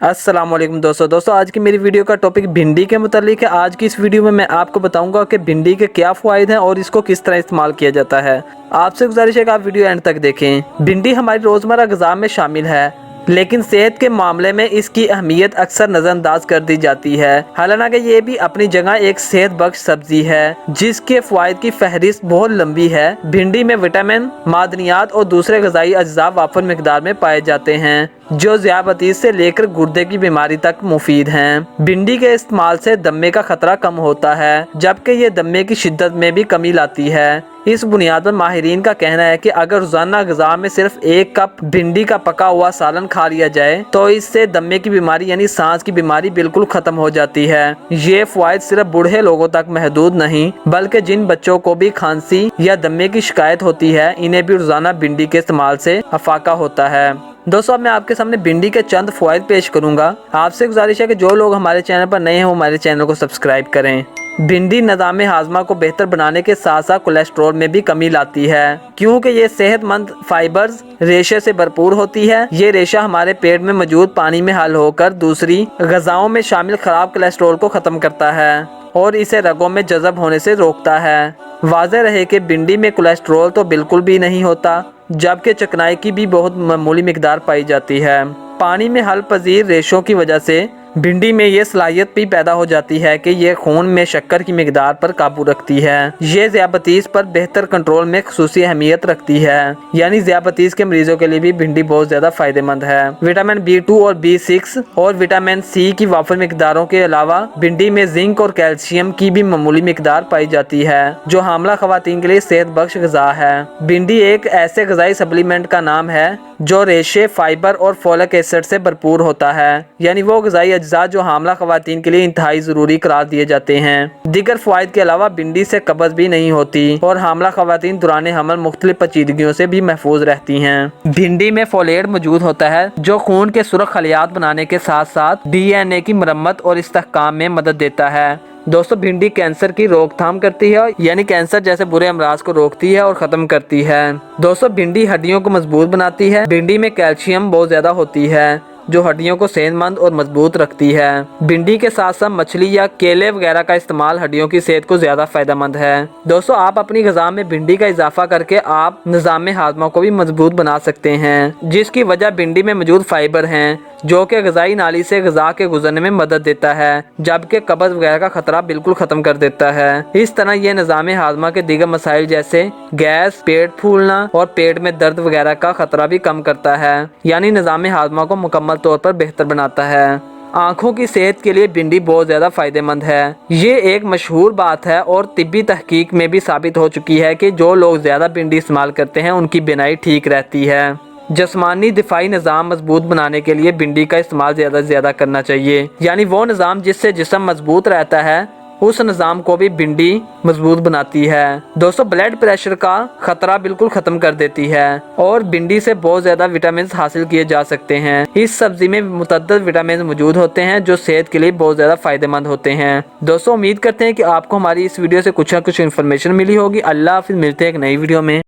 अस्सलाम वालेकुम दोस्तों आज की मेरी वीडियो का टॉपिक भिंडी के मुतालिक है। आज की इस वीडियो में मैं आपको बताऊंगा कि भिंडी के क्या फ़वाइद हैं और इसको किस तरह इस्तेमाल किया जाता है। आपसे गुजारिश है कि आप वीडियो एंड तक देखें। भिंडी हमारी रोज़मर्रा ग़िज़ा में शामिल है, लेकिन सेहत के मामले में इसकी अहमियत अक्सर नज़रअंदाज कर दी जाती है। हालांकि ये भी अपनी जगह एक सेहत बख्श सब्जी है जिसके फ़वाइद की फहरिस्त बहुत लंबी है। भिंडी में विटामिन, मादनियात और दूसरे ग़िज़ाई अज्जा वाफर मिकदार में पाए जाते हैं जो ज़ियाबतीस से लेकर गुर्दे की बीमारी तक मुफीद हैं। भिंडी के इस्तेमाल से दमे का खतरा कम होता है, जबकि ये दमे की शिद्दत में भी कमी लाती है। इस बुनियाद पर माहिरीन का कहना है कि अगर रोज़ाना ग़िज़ा में सिर्फ 1 कप भिंडी का पका हुआ सालन खा लिया जाए तो इससे दमे की बीमारी यानी सांस की बीमारी बिल्कुल ख़त्म हो जाती है। ये फ़वाइद सिर्फ बूढ़े लोगों तक महदूद नहीं, बल्कि जिन बच्चों को भी खांसी या दमे की शिकायत होती है, इन्हें भी रोज़ाना भिंडी के इस्तेमाल से अफाका होता है। दोस्तों, अब मैं आपके सामने भिंडी के चंद फ़वाइद पेश करूंगा। आपसे गुजारिश है कि जो लोग हमारे चैनल पर नए हैं वो हमारे चैनल को सब्सक्राइब करें। भिंडी निज़ाम हाज़मा को बेहतर बनाने के साथ साथ कोलेस्ट्रॉल में भी कमी लाती है, क्योंकि ये सेहतमंद फाइबर्स रेशे से भरपूर होती है। ये रेशा हमारे पेट में मौजूद पानी में हल होकर दूसरी ग़िज़ाओं में शामिल ख़राब कोलेस्ट्रॉल को ख़त्म करता है और इसे रगों में जज़ब होने से रोकता है। वाज़ेह रहे कि भिंडी में कोलेस्ट्रॉल तो बिल्कुल भी नहीं होता, जबकि चिकनाई की भी बहुत मामूली मिकदार पाई जाती है। पानी में हल पजीर रेशों की वजह से भिंडी में ये सलाहियत भी पैदा हो जाती है कि ये खून में शक्कर की मिकदार पर काबू रखती है। ये ज़ियाबतीस पर बेहतर कंट्रोल में ख़ुसूसी अहमियत रखती है, यानी ज़ियाबतीस के मरीजों के लिए भी भिंडी बहुत ज़्यादा फ़ायदेमंद है। विटामिन B2 और B6 और विटामिन C की वाफर मिकदारों के अलावा भिंडी में जिंक और कैल्शियम की भी मामूली मिकदार पाई जाती है, जो हामला ख़वातीन के लिए सेहत बख्श ग़िज़ा है। भिंडी एक ऐसे ग़िज़ाई सप्लीमेंट का नाम है जो रेशे, फाइबर और फोलिक एसिड से भरपूर होता है, यानी वो ग़िज़ाई अज्जा जो हामला ख़वातीन के लिए इंतहाई ज़रूरी करार दिए जाते हैं। दीगर फ़वाइद के अलावा भिंडी से कब्ज़ भी नहीं होती और हामला ख़वातीन दौरान हमल मुख्तलिफ पेचीदगियों से भी महफूज रहती हैं। भिंडी में फोलेट मौजूद होता है जो खून के सुरख खलियात बनाने के साथ साथ DNA की मरम्मत और इस्तेहकाम में मदद देता है। दोस्तों, भिंडी कैंसर की रोकथाम करती है, यानी कैंसर जैसे बुरे अमराज को रोकती है और ख़त्म करती है। दोस्तों, भिंडी हड्डियों को मजबूत बनाती है। भिंडी में कैल्शियम बहुत ज़्यादा होती है जो हड्डियों को सेहतमंद और मजबूत रखती है। भिंडी के साथ साथ मछली या केले वगैरह का इस्तेमाल हड्डियों की सेहत को ज़्यादा फ़ायदेमंद है। दोस्तों, आप अपनी ग़िज़ा में भिंडी का इजाफा करके आप निज़ाम हाज़मा को भी मजबूत बना सकते हैं, जिसकी वजह भिंडी में मौजूद फाइबर हैं जो कि ग़िज़ाई नाली से ग़िज़ा के गुजरने में मदद देता है, जबकि कब्ज़ वगैरह का खतरा बिल्कुल ख़त्म कर देता है। इस तरह ये निज़ाम हाज़मा के दीगर मसाइल जैसे गैस, पेट फूलना और पेट में दर्द वगैरह का खतरा भी कम करता है, यानी निज़ाम हाज़मा को मुकम्मल तौर पर बेहतर बनाता है। आँखों की सेहत के लिए भिंडी बहुत ज़्यादा फ़ायदेमंद है। ये एक मशहूर बात है और तिब्बी तहकीक में भी साबित हो चुकी है कि जो लोग ज़्यादा भिंडी इस्तेमाल करते हैं उनकी बीनाई ठीक रहती है। जिस्मानी दिफाई निज़ाम मजबूत बनाने के लिए भिंडी का इस्तेमाल ज़्यादा से ज़्यादा करना चाहिए, यानी वो निज़ाम जिससे जिस्म मजबूत रहता है उस निज़ाम को भी भिंडी मजबूत बनाती है। दोस्तों, ब्लड प्रेशर का खतरा बिल्कुल ख़त्म कर देती है और भिंडी से बहुत ज़्यादा विटामिन हासिल किए जा सकते हैं। इस सब्ज़ी में मुतअद्दिद विटामिन मौजूद होते हैं जो सेहत के लिए बहुत ज़्यादा फ़ायदेमंद होते हैं। दोस्तों, उम्मीद करते हैं कि आपको हमारी इस वीडियो से कुछ ना कुछ इन्फॉर्मेशन मिली होगी। अल्लाह हाफ़िज़, मिलते हैं एक नई वीडियो में।